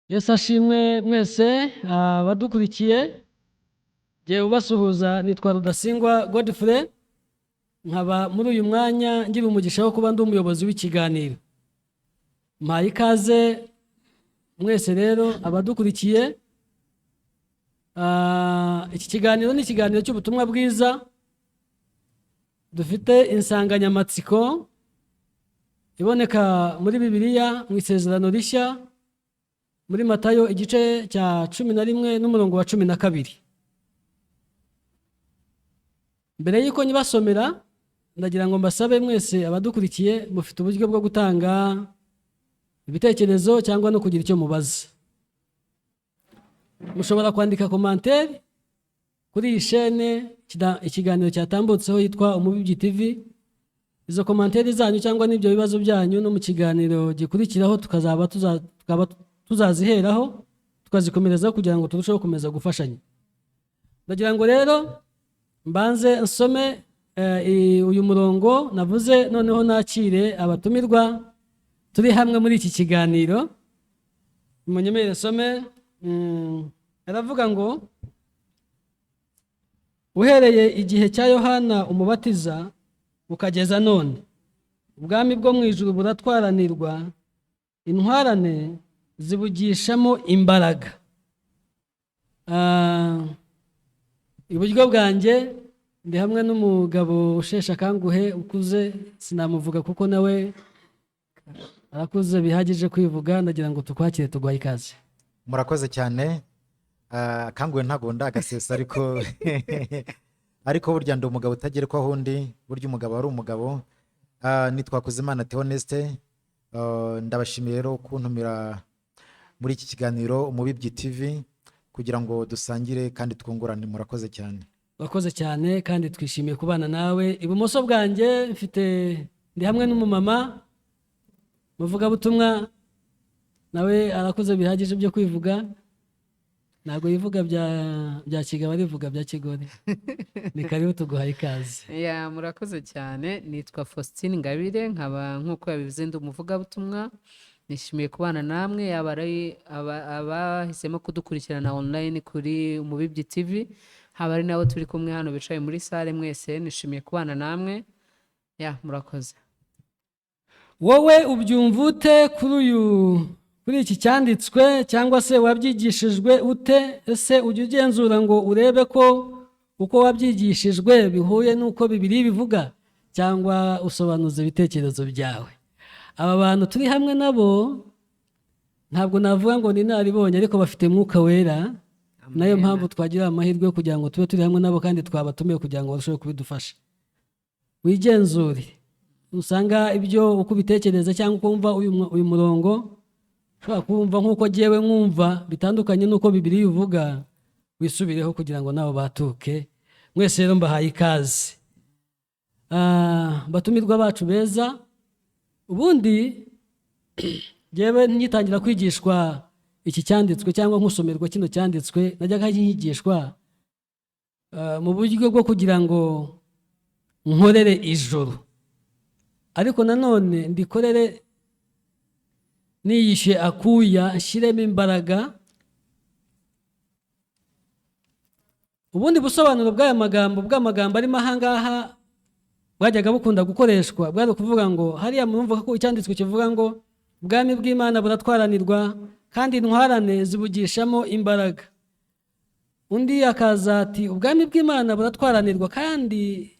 Yesu ashimwe mwese abadukurikiye. Jyewe ubasuhuza nitwa Rudasingwa Godfrey, nkaba muri uyu mwanya ngira umugisha wo kuba ndi umuyobozi w'ikiganiro. Mpaye ikaze mwese rero abadukurikiye. Iki kiganiro ni ikiganiro cy'ubutumwa bwiza. Dufite insanganyamatsiko iboneka muri Bibiliya mu Isezerano Rishya, muri Matayo igice cya 11 n'umurongo wa 12. Mbere y'uko nyibasomera, ndagira ngo mbasabe mwese abadukurikiye mufite uburyo bwo gutanga ibitekerezo cyangwa no kugira icyo mubaza. Mushobora kwandika commentaire kuri iyi chaîne ikiganiro cyatambutseho yitwa Umubibyi TV. Izo commentaire zanyu cyangwa n'ibyo bibazo byanyu no mu kiganiro gikurikiraho tukaba tuzaziheraho tukazikomerezaho kugira ngo turusheho kumeza gufashanya. Ndagira ngo rero mbanze nsome uyu murongo navuze, noneho nakire abatumirwa turi hamwe muri iki kiganiro. Munyemere nsome. Aravuga ngo uhereye igihe cya Yohana umubatiza ukageza none, ubwami bwo mu ijuru buratwaranirwa, intwarane zibugishamo imbaraga. Iburyo bwanjye ndi hamwe n'umugabo usheshe akanguhe ukuze, sinamuvuga kuko nawe arakuze bihagije kwivuga. Ndagira ngo tukwakire tuguhaye ikaze. Murakoze cyane. Akanguhe ntago ndagasesa ariko burya ndi umugabo utagerekwaho undi, burya umugabo ari umugabo. Nitwa Kuzimana Theoneste. Ndabashimiye rero kuntumira muri iki kiganiro Umubibyi TV kugira ngo dusangire kandi twungurane. Murakoze cyane. Wakoze cyane kandi twishimiye kubana nawe. Ibumoso bwanjye ndi hamwe n'umumama muvuga butumwa, nawe arakuze bihagije byo kwivuga. Ntabwo yivuga bya kigabo, arivuga bya kigore. Ni karibu tuguhaye ikaze. Murakoze cyane. Nitwa Faustine Ngabire, nkaba nk'uko yabivuze ndi umuvuga butumwa. Nishimiye kubana namwe, abahisemo kudukurikirana online kuri Umubibyi TV, haba ari nabo turi kumwe hano bicaye muri sale. Mwese nishimiye kubana namwe. Murakoze. Wowe ubyumva ute kuri iki cyanditswe, cyangwa se wabyigishijwe ute? Ese ujya ugenzura ngo urebe ko uko wabyigishijwe bihuye n'uko Bibiliya bivuga, cyangwa usobanuza ibitekerezo byawe? Aba bantu turi hamwe nabo ntabwo navuga ngo ni naribonye, ariko bafite Mwuka Wera. Nayo mpamvu twagira amahirwe yo kugira ngo tube turi hamwe nabo, kandi twabatumiye kugira ngo barusheho kubidufasha. Wigenzure, usanga ibyo uko ubitekereza cyangwa ukumva uyu murongo ushobora kumva nk'uko jyewe mwumva bitandukanye n'uko Bibiliya ivuga, wisubireho kugira ngo nabo batuke. Mwese rero mbahaye ikaze. Batumirwa bacu beza. Ubundi jyewe ngitangira kwigishwa iki cyanditswe cyangwa nkusomerwa kino cyanditswe, najyaga nkigishwa mu buryo bwo kugira ngo nkorere ijoro, ariko nanone ndikorere niyishe akuya, nshyiremo imbaraga. Ubundi busobanuro bw'amagambo arimo ahangaha bwajyaga bukunda gukoreshwa, bwari kuvuga ngo hariya murumva ko icyanditswe kivuga ngo ubwami bw'Imana buratwaranirwa kandi intwarane zibugishamo imbaraga. Undi akaza ati ubwami bw'Imana buratwaranirwa kandi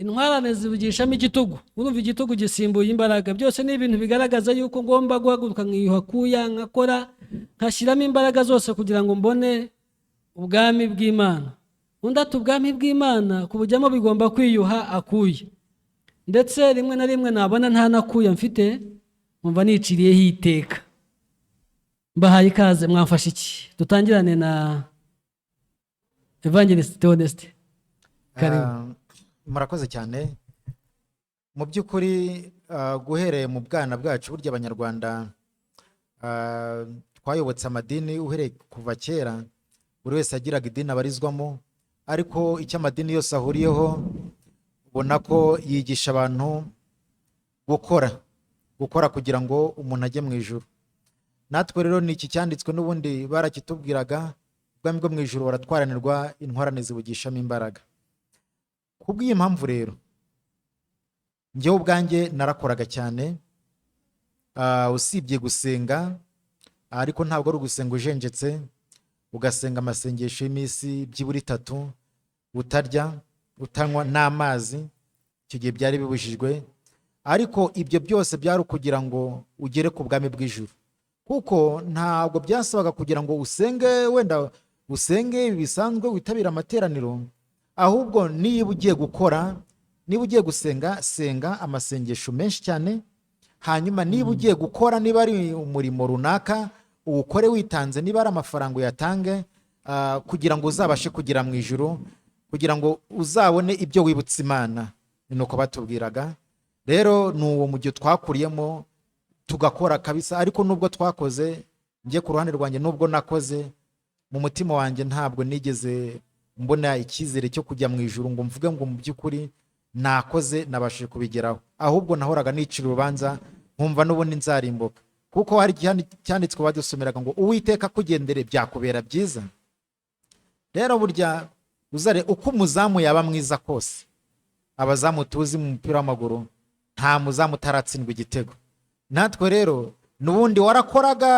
intwarane zibugishamo igitugu. Urumva igitugu gisimbuye imbaraga. Byose ni ibintu bigaragaza yuko ngomba guhaguruka nkiyuhakuya, nkakora, nkashyiramo imbaraga zose kugira ngo mbone ubwami bw'Imana. Undi ati ubwami bw'Imana kubujyamo bigomba kwiyuha akuye, ndetse rimwe na rimwe nabona nta nakuya mfite nkumva niciriyeho iteka. Mbahaye ikaze. Mwamfasha iki? Dutangirane na Evangelist Theoneste. Karibu. Murakoze cyane. Mu by'ukuri guhereye mu bwana bwacu, burya Abanyarwanda twayobotse amadini uhereye kuva kera. Buri wese agiraga idini abarizwamo, ariko icyo amadini yose ahuriyeho ubona ko yigisha abantu gukora kugira ngo umuntu ajye mu ijuru. natwe rero ni iki cyanditswe n'ubundi barakitubwiraga, ubwami bwo mu ijuru baratwaranirwa intwarane zibugishamo imbaraga. Kubw'iyi mpamvu rero njyewe ubwanjye narakoraga cyane, usibye gusenga, ariko ntabwo ari ugusenga ujenjetse, ugasenga amasengesho y'iminsi byibura 3 utarya utanywa n'amazi, icyo gihe byari bibujijwe, ariko ibyo byose byari ukugira ngo ugere ku bwami bw'ijuru, kuko ntabwo byasabaga kugira ngo usenge wenda usenge bisanzwe witabira amateraniro, ahubwo niba ugiye gukora, niba ugiye gusenga, senga amasengesho menshi cyane, hanyuma niba ugiye gukora, niba ari umurimo runaka uwukore witanze, niba ari amafaranga uyatange, kugira ngo uzabashe kugera mu ijuru, kugira ngo uzabone ibyo wibutsa Imana. Ni uko batubwiraga. Rero ni uwo mujyo twakuriyemo tugakora kabisa, ariko nubwo twakoze, njye ku ruhande rwanjye nubwo nakoze, mu mutima wanjye ntabwo nigeze mbona icyizere cyo kujya mu ijuru ngo mvuge ngo mu by'ukuri nakoze nabashije kubigeraho, ahubwo nahoraga nicira urubanza nkumva n'ubundi nzarimbuka, kuko hari cyanditswe badusomeraga ngo Uwiteka kugendere byakubera byiza. Rero burya uzare uko umuzamu yaba mwiza kose, abazamu tuzi mu mupira w'amaguru nta muzamu utaratsindwa igitego. Natwe rero n'ubundi warakoraga,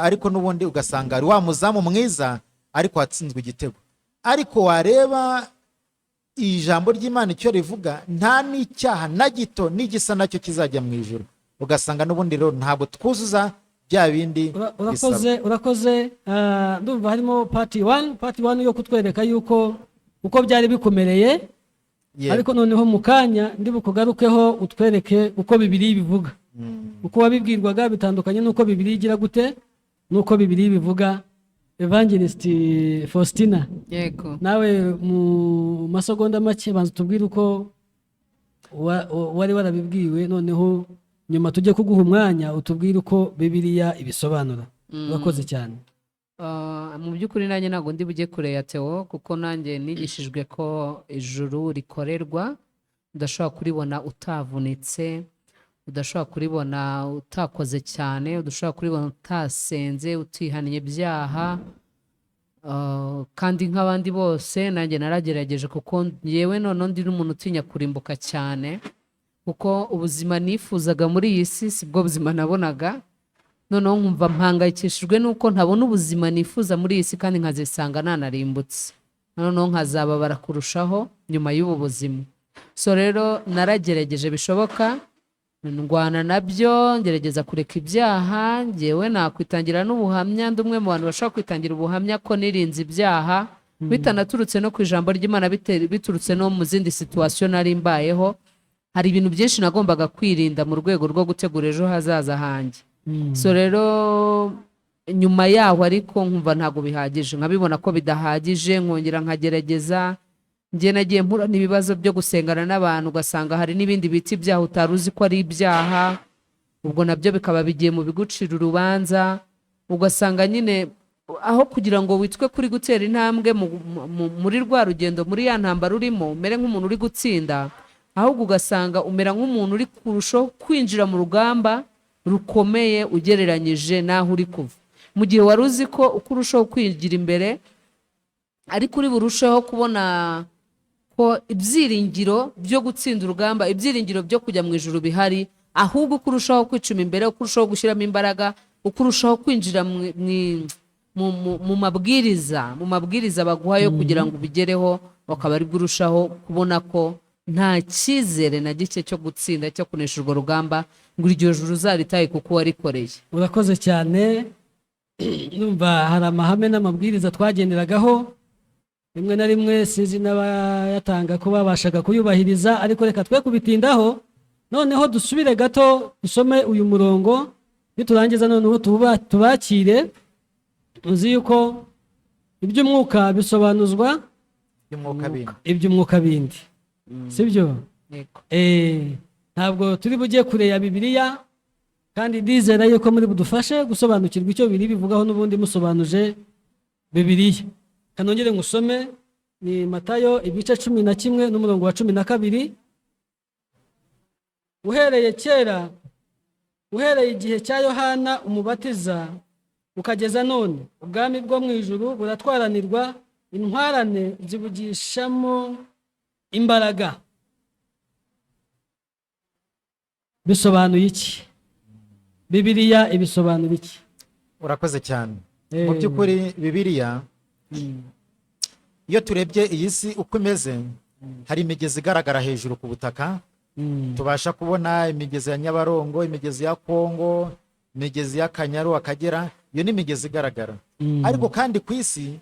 ariko n'ubundi ugasanga ari wa muzamu mwiza ariko watsinzwe igitego. Ariko wareba ijambo ry'Imana icyo rivuga, nta n'icyaha na gito n'igisa nacyo kizajya mu ijuru, ugasanga n'ubundi rero ntabwo twuzuza bya bindi bisaba. urakoze. Ndumva harimo part 1 yo kutwereka yuko uko byari bikomereye, ariko noneho mu kanya ndi bukugarukeho utwereke uko Bibiliya bivuga. Uko wabibwirwaga bitandukanye n'uko Bibiliya igira gute, n'uko Bibiliya bivuga. Evangelist Faustina, yego, nawe mu masegonda make banza tubwire uko wari warabibwiwe, noneho nyuma tujye kuguha umwanya utubwire uko Bibiliya ibisobanura. Urakoze cyane. Mu by'ukuri nanjye ntabwo ndi bujye kure ya Theo, kuko nanjye nigishijwe ko ijuru rikorerwa, udashobora kuribona utavunitse, udashobora kuribona utakoze cyane, udashobora kuribona utasenze, utihannye ibyaha. Kandi nk'abandi bose nanjye naragerageje, kuko yewe none ndi n'umuntu utinya kurimbuka cyane, kuko ubuzima nifuzaga muri iyi si sibwo buzima nabonaga. Noneho nkumva mpangayikishijwe nuko ntabona ubuzima nifuza muri iyi si, kandi nkazisanga nanarimbutse, noneho nkazababara kurushaho nyuma y'ubu buzima. So rero naragerageje bishoboka, ndwana nabyo, ngerageza kureka ibyaha. Njyewe nakwitangira n'ubuhamya, ndi umwe mu bantu bashobora kwitangira ubuhamya ko nirinze ibyaha, bitanaturutse no ku ijambo ry'Imana, biturutse no mu zindi situwasiyo nari mbayeho. Hari ibintu byinshi nagombaga kwirinda mu rwego rwo gutegura ejo hazaza hanjye. So rero nyuma yaho ariko nkumva ntabwo bihagije, nkabibona ko bidahagije, nkongera nkagerageza. Njye nagiye mpura n'ibibazo byo gusengana n'abantu, ugasanga hari n'ibindi biti ibyaha utari uzi ko ari ibyaha, ubwo nabyo bikaba bigiye mu bigucira urubanza. Ugasanga nyine aho kugira ngo witwe kuri gutera intambwe muri rwa rugendo, muri ya ntambara urimo, umere nk'umuntu uri gutsinda, ahubwo ugasanga umera nk'umuntu uri kurushaho kwinjira mu rugamba rukomeye ugereranyije n'aho uri kuva, mu gihe wari uzi ko uko urushaho kwigira imbere ariko uri burushaho kubona ko ibyiringiro byo gutsinda urugamba, ibyiringiro byo kujya mu ijuru bihari, ahubwo uko urushaho kwicuma imbere, uko urushaho gushyiramo imbaraga, uko urushaho kwinjira mu mabwiriza baguha yo kugira ngo ubigereho, bakaba ari bwo urushaho kubona ko nta cyizere na gike cyo gutsinda, cyo kunesha urwo rugamba, ngo iryo juru uzaritaye kuko warikoreye. Urakoze cyane. Numva hari amahame n'amabwiriza twagenderagaho, rimwe na rimwe sinzi n'abayatanga ko babashaga kuyubahiriza, ariko reka twe kubitindaho. Noneho dusubire gato dusome uyu murongo, niturangiza noneho tubakire. Uzi yuko iby'umwuka bisobanuzwa iby'umwuka bindi, sibyo? Ntabwo turi bujye kure ya Bibiliya, kandi ndizera yuko muri budufashe gusobanukirwa icyo biri bivugaho, n'ubundi musobanuje Bibiliya. Kanongere ngusome, ni Matayo ibice 11 n'umurongo wa 12. Uhereye kera, uhereye igihe cya Yohana umubatiza ukageza none ubwami bwo mu ijuru buratwaranirwa, intwarane zibugishamo imbaraga. Bisobanuye iki? Bibiliya ibisobanura iki? urakoze cyane. Mu by'ukuri Bibiliya iyo turebye iyi si uko imeze, hari imigezi igaragara hejuru ku butaka, tubasha kubona imigezi ya Nyabarongo, imigezi ya Kongo, imigezi y'Akanyaru, Akagera, iyo ni imigezi igaragara. Ariko kandi ku isi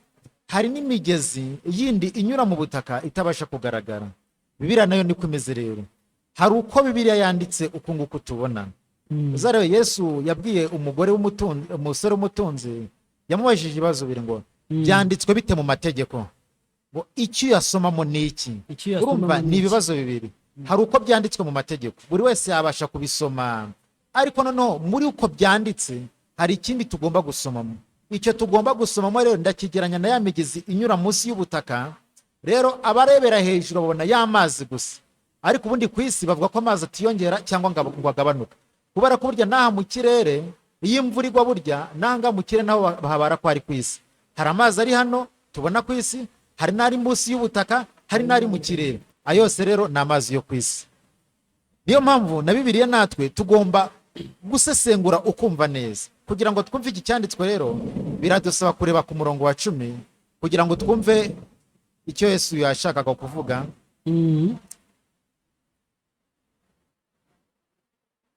hari n'imigezi yindi inyura mu butaka itabasha kugaragara. Bibiliya nayo niko imeze rero. Hari uko Bibiliya yanditse uku nguku tubona. Uzarebe Yesu yabwiye umugore w'umutunzi, umusore w'umutunzi, yamubajije ibibazo biri ngo byanditswe bite mu mategeko, ngo icyo yasomamo ni iki. Urumva ni ibibazo bibiri. Hari uko byanditswe mu mategeko, buri wese yabasha kubisoma, ariko noneho muri uko byanditse hari ikindi tugomba gusomamo. Icyo tugomba gusomamo rero ndakigeranya na ya migezi inyura munsi y'ubutaka. Rero abarebera hejuru babona ya mazi gusa, ariko ubundi ku isi bavuga ko amazi atiyongera cyangwa ngo agabanuka, kubera ko burya n'aha mu kirere iyo imvura igwa burya nanga mu kirere naho bahabara ko ari ku isi. Hari amazi ari hano tubona ku isi, hari n'ari munsi y'ubutaka, hari n'ari mu kirere. Ayo yose rero ni amazi yo ku isi. Niyo mpamvu na Bibiliya natwe tugomba gusesengura ukumva neza. Kugira ngo twumve iki cyanditswe rero biradusaba kureba ku murongo wa 10 kugira ngo twumve icyo Yesu yashakaga kuvuga.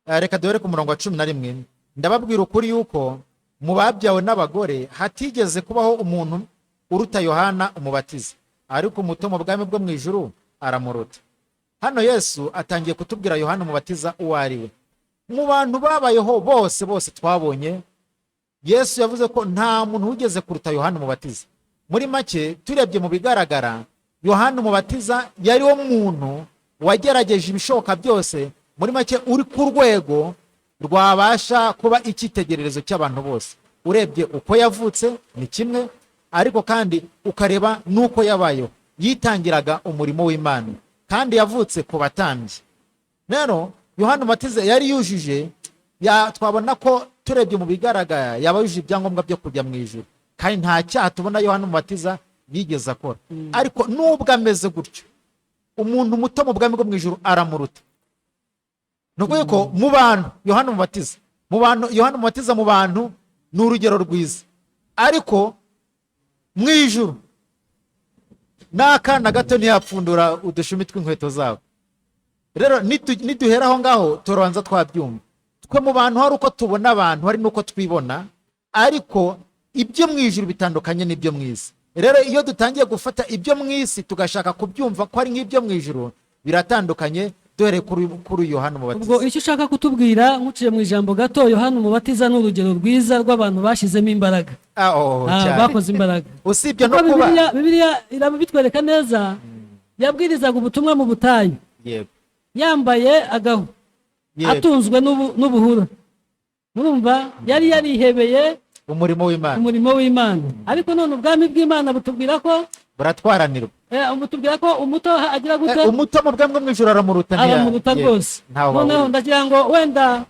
Reka duhere ku murongo wa 11. Ndababwira ukuri yuko mu babyawe n'abagore hatigeze kubaho umuntu uruta Yohana umubatiza, ariko umuto mu bwami bwo mu ijuru aramuruta. Hano Yesu atangiye kutubwira Yohana umubatiza uwo ari we. Mu bantu babayeho bose twabonye, Yesu yavuze ko nta muntu wigeze kuruta Yohana umubatiza. Muri make turebye mu bigaragara, Yohana umubatiza yari wo muntu wagerageje ibishoboka byose, muri make uri ku rwego rwabasha kuba icyitegererezo cy'abantu bose. Urebye uko yavutse ni kimwe, ariko kandi ukareba nuko yabayeho. Yitangiraga umurimo w'Imana kandi yavutse ku batambyi. Rero Yohana umubatiza yari yujuje, twabona ko turebye mu bigaragara yaba yujuje ibyangombwa byo kujya mu ijuru, kandi nta cyaha tubona Yohana umubatiza yigeze akora. Ariko nubwo ameze gutyo, umuntu muto mu bwami bwo mu ijuru aramuruta. Nuko yuko mu bantu Yohana umubatiza mu bantu ni urugero rwiza, ariko mu ijuru n'akana gato ntiyapfundura udushumi tw'inkweto zabo. Rero niduhera aho ngaho turabanza twabyumva. Twe mu bantu hari uko tubona abantu, hari nuko twibona, ariko ibyo mu ijuru bitandukanye n'ibyo mu isi. Rero iyo dutangiye gufata ibyo mu isi tugashaka kubyumva ko ari nk'ibyo mu ijuru, biratandukanye. Dore kuri Yohana umubatiza. Ubwo icyo ushaka kutubwira nkuciye mu ijambo gato, Yohana umubatiza ni urugero rwiza rw'abantu bashyizemo imbaraga, bakoze imbaraga. Usibye no kuba Bibiliya irabitwereka neza. Yabwirizaga ubutumwa mu butayu, yambaye agahu, atunzwe n'ubuhura. Murumva yari yarihebeye umurimo w'Imana. Ariko none ubwami bw'Imana butubwira ko buratwaranirwa. Mutubwira ko umuto agira gute? Umuto mu bwami bwo mu ijuru aramuruta rwose. Noneho ndagira ngo wenda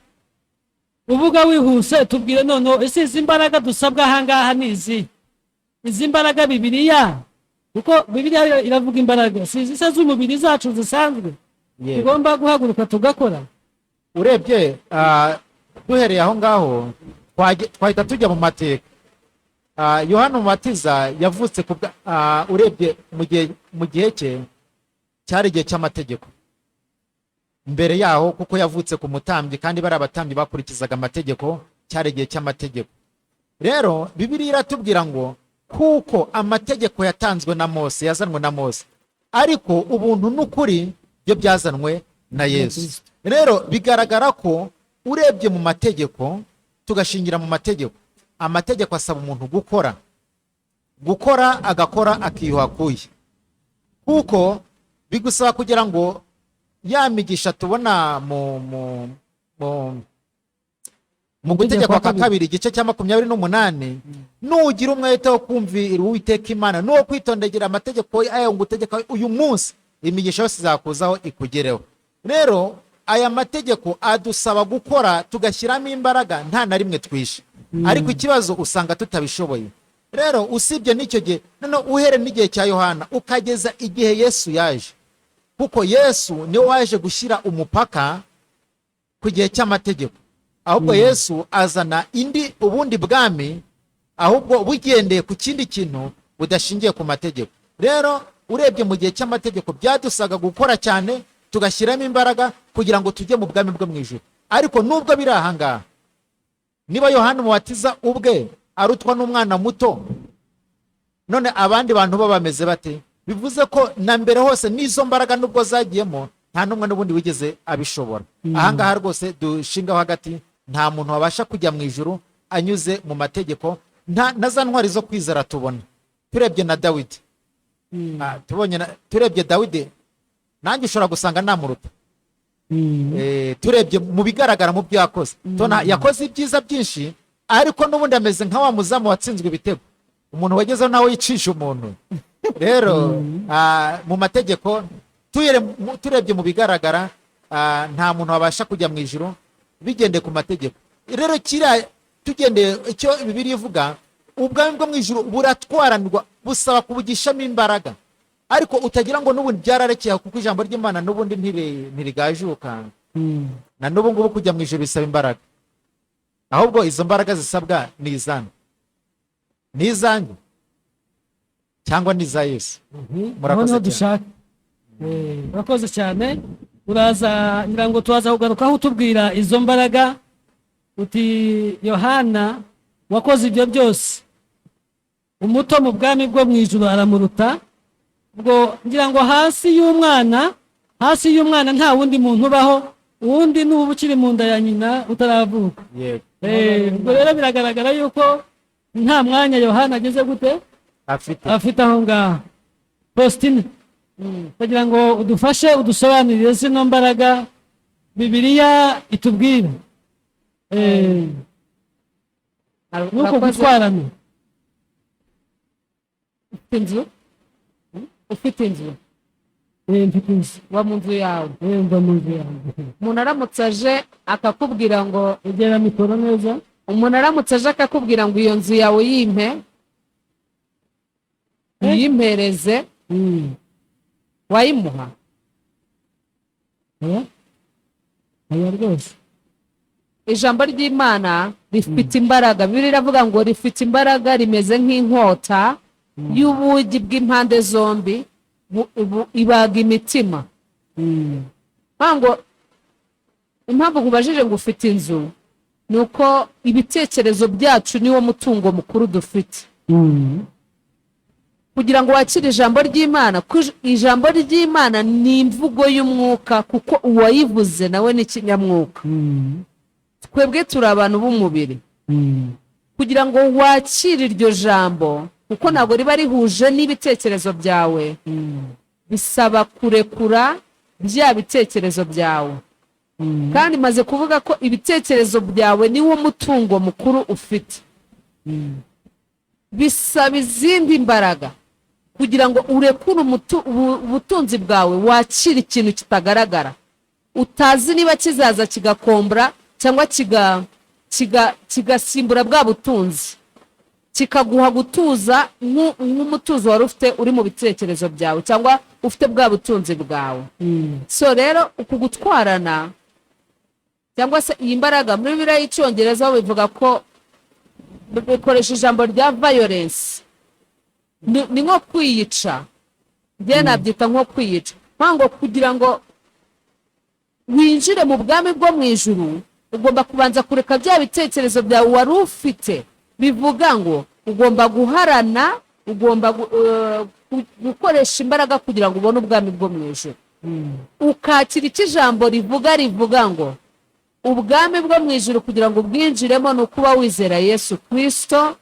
uvuga wihuse tubwire noneho ese izi mbaraga dusabwa ahangaha ni izi mbaraga Bibiliya, kuko Bibiliya iravuga imbaraga si izisa z'umubiri zacu zisanzwe tugomba guhaguruka tugakora. Urebye duhereye aho ngaho twahita tujya mu mateka. Yohana umubatiza yavutse urebye mu gihe cye cyari igihe cy'amategeko. Mbere yaho kuko yavutse ku mutambyi, kandi bari abatambyi bakurikizaga amategeko, cyari igihe cy'amategeko. Rero Bibiliya iratubwira ngo kuko amategeko yatanzwe na Mose, yazanwe na Mose, ariko ubuntu n'ukuri byo byazanwe na Yesu. Rero bigaragara ko urebye mu mategeko, tugashingira mu mategeko, amategeko asaba umuntu gukora agakora akiyuha kuye, kuko bigusaba kugira ngo ya migisha tubona mu gutegekwa kwa kabiri igice cya 28, nugira umwete wo kumvira Uwiteka Imana no kwitondegera amategeko ayo ngutegeka uyu munsi, imigisha yose izakuzaho ikugereho. Rero aya mategeko adusaba gukora, tugashyiramo imbaraga, nta na rimwe twishe. ariko ikibazo usanga tutabishoboye. Rero usibye n'icyo gihe, none uhere n'igihe cya Yohana ukageza igihe Yesu yaje, kuko Yesu niwe waje gushyira umupaka ku gihe cy'amategeko, ahubwo Yesu azana ubundi bwami, ahubwo bugendeye ku kindi kintu budashingiye ku mategeko. Rero urebye mu gihe cy'amategeko byadusaga gukora cyane, tugashyiramo imbaraga kugira ngo tujye mu bwami bwo mu ijuru. Ariko nubwo biri ahangaha, niba Yohana Umubatiza ubwe arutwa n'umwana muto, none abandi bantu bo bameze bate? Bivuze ko na mbere hose n'izo mbaraga nubwo zagiyemo, nta n'umwe n'ubundi wigeze abishobora. Ahangaha rwose dushingaho hagati, nta muntu wabasha kujya mu ijuru anyuze mu mategeko. Na za ntwari zo kwizera tubona, turebye na Dawidi, turebye Dawidi, nanjye ushobora gusanga namuruta. Turebye mu bigaragara mu byo yakoze, yakoze ibyiza byinshi, ariko n'ubundi ameze nka wa muzamu watsinzwe ibitego, umuntu wagezeho nawe yicisha umuntu. Rero mu mategeko turebye mu bigaragara, nta muntu wabasha kujya mu ijuru bigendeye ku mategeko. Rero tugendeye icyo Bibiliya ivuga, ubwami bwo mu ijuru buratwaranirwa, busaba kubugishamo imbaraga, ariko utagira ngo n'ubundi byararekeye, kuko ijambo ry'Imana n'ubundi ntirigajuka. Na n'ubu ngubu kujya mu ijuru bisaba imbaraga, ahubwo izo mbaraga zisabwa ni izanyu, ni izanyu cyangwa ni iza Yesu. Murakoze dushaka. Murakoze cyane. Uraza ngira ngo tuzaza kugarukaho utubwira izo mbaraga, uti Yohana wakoze ibyo byose, umuto mu bwami bwo mu ijuru aramuruta. Ubwo ngira ngo hasi y'umwana nta wundi muntu ubaho, uwundi n'ubu ukiri mu nda ya nyina utaravuka. Ubwo rero biragaragara yuko nta mwanya Yohana ageze gute afite aho ngaho. Faustine, kugira ngo udufashe udusobanurire zino mbaraga Bibiliya itubwira nuko gutwarana. Ufite inzu mfite inzu. wa mu nzu yawe, mba mu nzu yawe. umuntu aramutse aje akakubwira ngo, egera mikoro neza. umuntu aramutse aje akakubwira ngo iyo nzu yawe uyimpereze, wayimuha? Aya rwose. Ijambo ry'Imana rifite imbaraga. Bibiliya iravuga ngo rifite imbaraga, rimeze nk'inkota y'ubugi bw'impande zombi, ibaga imitima. Ngo impamvu nkubajije ngo ufite inzu, ni uko ibitekerezo byacu niwo mutungo mukuru dufite. Kugira ngo wakire ijambo ry'Imana, ijambo ry'Imana ni imvugo y'umwuka, kuko uwayivuze nawe ni ikinyamwuka. Twebwe turi abantu b'umubiri. Kugira ngo wakire iryo jambo, kuko ntabwo riba rihuje n'ibitekerezo byawe, bisaba kurekura bya bitekerezo byawe. Kandi maze kuvuga ko ibitekerezo byawe niwo mutungo mukuru ufite. Bisaba izindi mbaraga kugira ngo urekure ubutunzi bwawe, wakire ikintu kitagaragara, utazi niba kizaza kigakombra cyangwa kigasimbura bwa butunzi, kikaguha gutuza nk'umutuzo wari ufite uri mu bitekerezo byawe, cyangwa ufite bwa butunzi bwawe. So rero uku gutwarana, cyangwa se iyi mbaraga, muri Bibiliya y'Icyongereza bivuga ko bikoresha ijambo rya violence, ni nko kwiyica. Njye nabyita nko kwiyica. Ngo kugira ngo winjire mu bwami bwo mu ijuru, ugomba kubanza kureka bya bitekerezo byawe wari ufite. Bivuga ngo ugomba guharana, ugomba gukoresha imbaraga kugira ngo ubone ubwami bwo mu ijuru. Ukakira icyo ijambo rivuga ngo ubwami bwo mu ijuru kugira ngo ubwinjiremo ni ukuba wizera Yesu Kristo,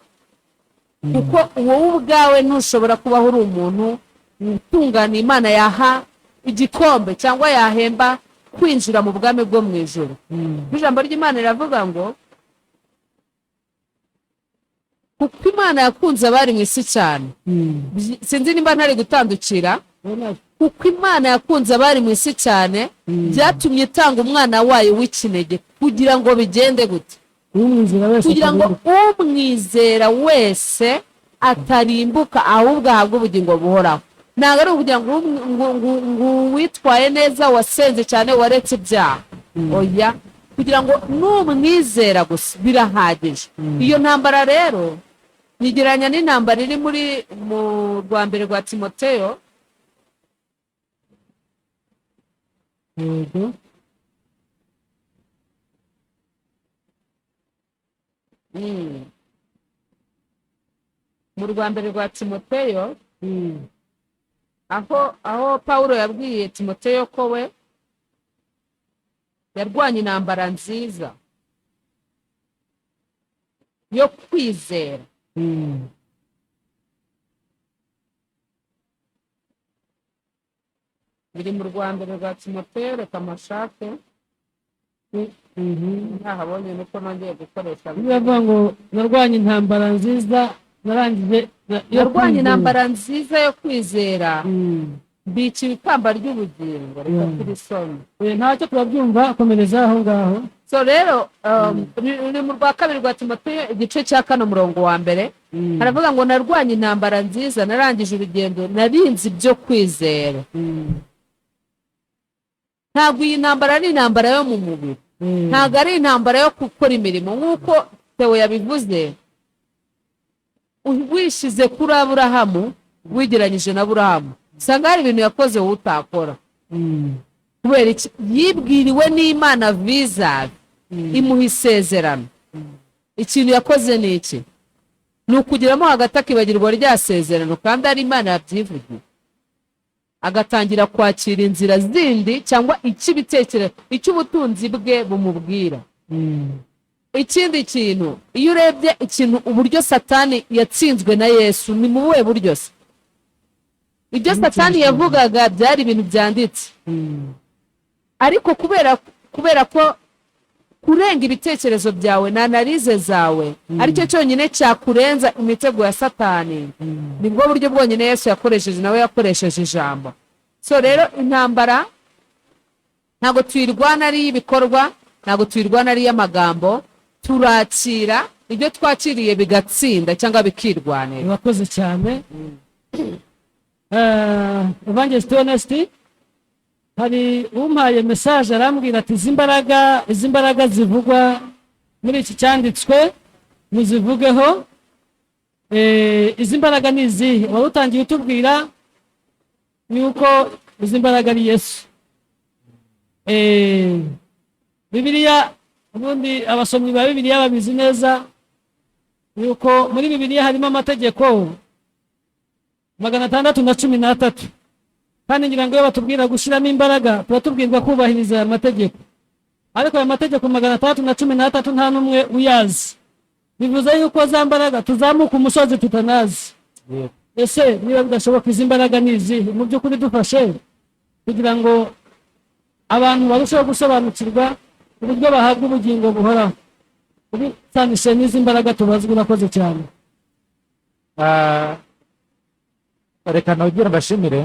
kuko wowe ubwawe ntushobora kubaho uri umuntu utungana Imana yaha igikombe cyangwa yahemba kwinjira mu bwami bwo mu ijuru. Ijambo ry'Imana riravuga ngo kuko Imana yakunze abari mu isi cyane. Sinzi nimba ntari gutandukira. Kuko Imana yakunze abari mu isi cyane, byatumye itanga umwana wayo w'ikinege, kugira ngo bigende gute? umwizera wese kugira ngo atarimbuka. umwizera wese atarimbuka ahubwo ahabwe ubugingo buhoraho. ntabwo ari ukugira ngo witwaye neza, wasenze cyane, waretse ibyaha. oya, kugira ngo n'umwizera gusa birahagije. iyo ntambara rero nyigereranya n'intambara iri mu rwa mbere rwa Timoteyo. Yego. mu rwa mbere rwa Timoteyo, Mm. aho Pawulo yabwiye Timoteyo ko we yarwanye intambara nziza yo kwizera. Mm. biri mu rwa mbere rwa Timoteyo, reka amashake ntahabonye nuko nongeye gukoresha. Biravuga ngo narwanye intambara nziza narangije yarwanye intambara nziza yo kwizera, Mm. mbiciwe ikamba ry'ubugingo. reka turisome. Ntacyo turabyumva, komereza aho ngaho. so rero ni mu rwa kabiri rwa Timoteyo igice cya 4 umurongo wa mbere. haravuga ngo narwanye intambara nziza, narangije urugendo, narinze ibyo kwizera. ntabwo iyi ntambara ari intambara yo mu mubiri, ntabwo ari intambara yo gukora imirimo nk'uko Theo yabivuze. wishyize kuri Aburahamu, wigeranyije na Aburahamu, usanga hari ibintu yakoze wowe utakora. kubera iki? yibwiriwe n'Imana vizavi, imuha isezerano. ikintu yakoze ni iki? ni ukugiramo hagati akibagirwa rya sezerano, kandi ari Imana yabyivugiye, agatangira kwakira inzira zindi cyangwa icy'ibitekerezo, icy'ubutunzi bwe bumubwira. ikindi kintu, iyo urebye ikintu uburyo Satani yatsinzwe na Yesu, ni mu buhe buryo se? ibyo Satani yavugaga byari ibintu byanditse, ariko kubera ko kurenga ibitekerezo byawe na analize zawe aricyo cyonyine cyakurenza imitego ya Satani, nibwo buryo bwonyine Yesu yakoresheje, nawe yakoresheje ijambo. so rero intambara ntabwo tuyirwana ari iy'ibikorwa, ntabwo tuyirwana ari iy'amagambo, turakira ibyo twakiriye bigatsinda cyangwa bikirwanira. Urakoze cyane. Evangelist Honesty, hari umpaye message arambwira ati izi mbaraga zivugwa muri iki cyanditswe muzivugeho. Izi mbaraga ni izihe? wari utangiye utubwira yuko izi mbaraga ari Yesu. Bibiliya, ubundi abasomyi ba Bibiliya babizi neza yuko muri Bibiliya harimo amategeko 613, kandi ngira ngo iyo batubwira gushyiramo imbaraga tuba tubwirwa kubahiriza aya mategeko, ariko aya mategeko 613 nta n'umwe uyazi. bivuze yuko za mbaraga tuzamuka umusozi tutanazi. ese niba bidashoboka, izi mbaraga ni izihe? mu by'ukuri dufashe kugira ngo abantu barusheho gusobanukirwa uburyo bahabwa ubugingo buhoraho, ubisanishe n'izi mbaraga tubazwa. Urakoze cyane. reka nongere mbashimire.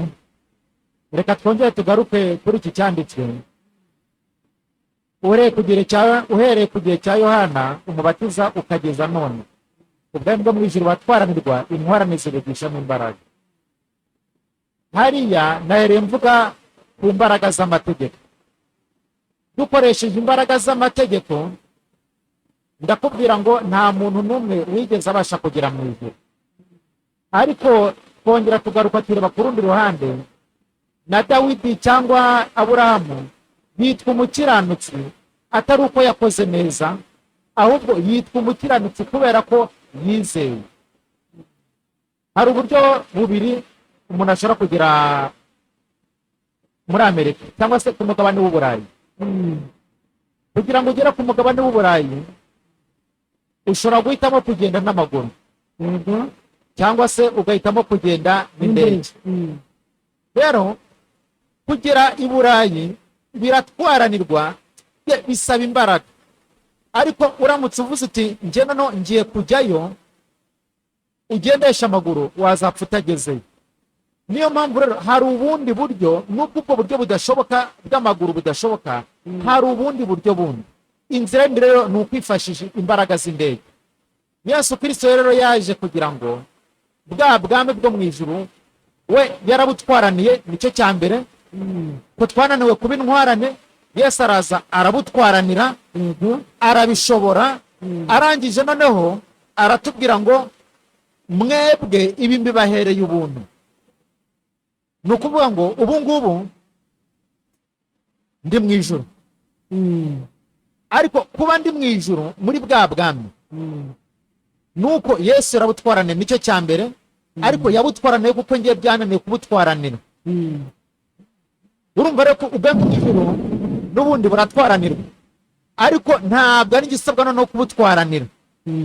reka twongere tugaruke kuri iki cyanditswe. uhereye ku gihe cya Yohana umubatiza ukageza none, ubwami bwo mu ijuru batwaranirwa intwarane zibigishamo imbaraga. hariya nahereye mvuga ku mbaraga z'amategeko. dukoresheje imbaraga z'amategeko, ndakubwira ngo nta muntu n'umwe wigeze abasha kugera mu ijuru. ariko twongera tugaruka tureba ku rundi ruhande, na Dawidi cyangwa Aburahamu yitwa umukiranutsi atari uko yakoze neza, ahubwo yitwa umukiranutsi kubera ko yizeye. hari uburyo bubiri umuntu ashobora kugera muri Amerika cyangwa se ku mugabane w'Uburayi. kugira ngo ugere ku mugabane w'Uburayi ushobora guhitamo kugenda n'amaguru, cyangwa se ugahitamo kugenda n'indege. rero kugera i Burayi biratwaranirwa, bisaba imbaraga. ariko uramutse uvuze uti njye noneho ngiye kujyayo, ugendesha amaguru, wazapfa utagezeyo. niyo mpamvu rero hari ubundi buryo, nubwo ubwo buryo budashoboka bw'amaguru budashoboka, hari ubundi buryo bundi. inzira yindi rero ni ukwifashisha imbaraga z'indege. Yesu Kristo rero yaje kugira ngo bwa bwami bwo mu ijuru we yarabutwaraniye, nicyo cya mbere. Ko twananiwe kuba intwarane, Yesu araza arabutwaranira, arabishobora. Arangije noneho aratubwira ngo mwebwe ibi mbibahereye ubuntu. Ni ukuvuga ngo ubu ngubu ndi mu ijuru, ariko kuba ndi mu ijuru muri bwa bwami nuko Yesu yarabutwaraniye, nicyo cya mbere. Ariko yabutwaraniye kuko ngiye byananiye kubutwaranira. Urumva rero ko ubwami bw'ijuru n'ubundi buratwaranirwa, ariko ntabwo ari igisabwa noneho kubutwaranira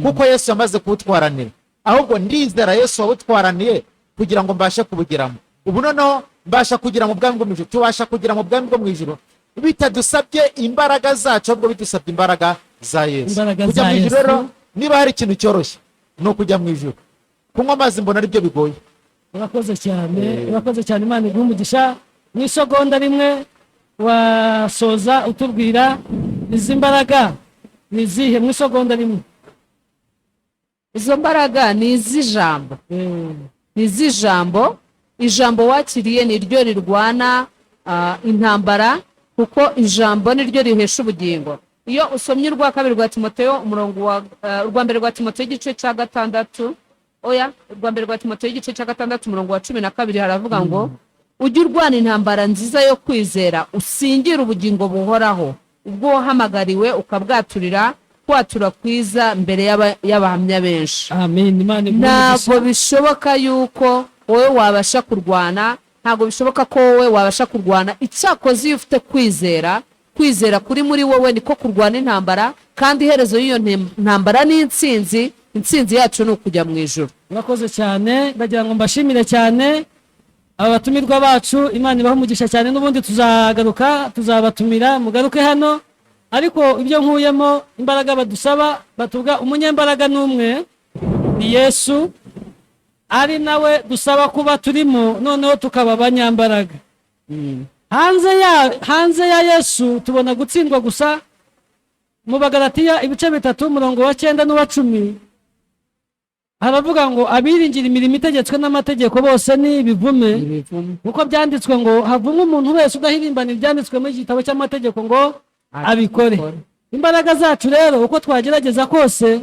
kuko Yesu yamaze kubutwaranira, ahubwo ndizera Yesu wabutwaraniye kugira ngo mbashe kubugeramo. Ubu noneho mbasha kugira mu bwami bwo mu ijuru, tubasha kugira mu bwami bwo mu ijuru bitadusabye imbaraga zacu, ahubwo bidusabye imbaraga za Yesu. Kujya mu ijuru rero, niba hari ikintu cyoroshye ni ukujya mu ijuru. Kunywa amazi mbona aribyo bigoye. Urakoze cyane, urakoze cyane. Imana iguhe umugisha. Mu isegonda rimwe wasoza utubwira izi mbaraga ni izihe? Mu isegonda rimwe. Izo mbaraga ni iz'ijambo, ni iz'ijambo. Ijambo wakiriye ni ryo rirwana intambara, kuko ijambo ni ryo rihesha ubugingo. Iyo usomye urwa kabiri rwa Timoteyo umurongo wa urwa mbere rwa Timoteyo igice cya gatandatu, urwa mbere rwa Timoteyo igice cya gatandatu umurongo wa 12 haravuga ngo ujye urwana intambara nziza yo kwizera, usingira ubugingo buhoraho, ubwo wahamagariwe ukabwaturira kwatura kwiza mbere y'abahamya benshi. Amen. Imana ntabwo bishoboka yuko wowe wabasha kurwana, ntabwo bishoboka ko wowe wabasha kurwana. Icyakoze iyo ufite kwizera kuri muri wowe niko kurwana intambara, kandi iherezo y'iyo ntambara ni intsinzi. Intsinzi yacu ni ukujya mu ijuru. Urakoze cyane, ndagira ngo mbashimire cyane aba batumirwa bacu. Imana ibahe umugisha cyane, n'ubundi tuzagaruka, tuzabatumira mugaruke hano. Ariko ibyo nkuyemo imbaraga badusaba, batuvuga umunyembaraga n'umwe ni Yesu, ari nawe dusaba kuba turimo, noneho tukaba abanyambaraga. Hanze ya Yesu tubona gutsindwa gusa. Mu Bagalatiya ibice 3 umurongo wa 9 n'uwa 10 haravuga ngo abiringira imirimo itegetswe n'amategeko bose ni ibivume, kuko byanditswe ngo havumwe umuntu wese udahirimbana ibyanditswe mu gitabo cy'amategeko ngo abikore. Imbaraga zacu rero uko twagerageza kose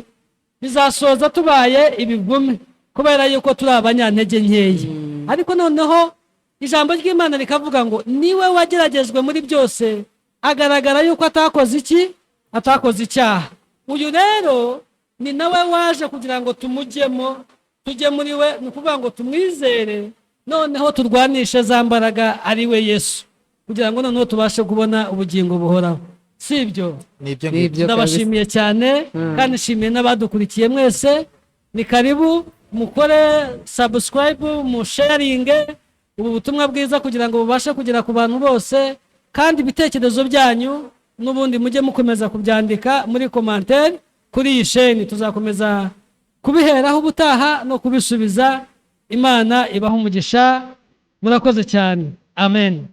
bizasoza tubaye ibivume, kubera yuko turi abanyantege nkeya. Ariko noneho ijambo ry'Imana rikavuga ngo niwe wageragejwe muri byose, agaragara yuko atakoze iki? Atakoze icyaha. Uyu rero ni nawe waje kugira ngo tumujyemo, tujye muri we, ni ukuvuga ngo tumwizere, noneho turwanishe za mbaraga ari we Yesu, kugira ngo noneho tubashe kubona ubugingo buhoraho. Sibyo? Nibyo. Ndabashimiye cyane, kandi nshimiye n'abadukurikiye mwese. Ni karibu mukore subscribe, mu sharing ubu butumwa bwiza kugira ngo bubashe kugera ku bantu bose, kandi ibitekerezo byanyu n'ubundi mujye mukomeza kubyandika muri commentaire kuri iyi chaîne. Tuzakomeza kubiheraho ubutaha no kubisubiza. Imana ibahe umugisha. Murakoze cyane. Amen.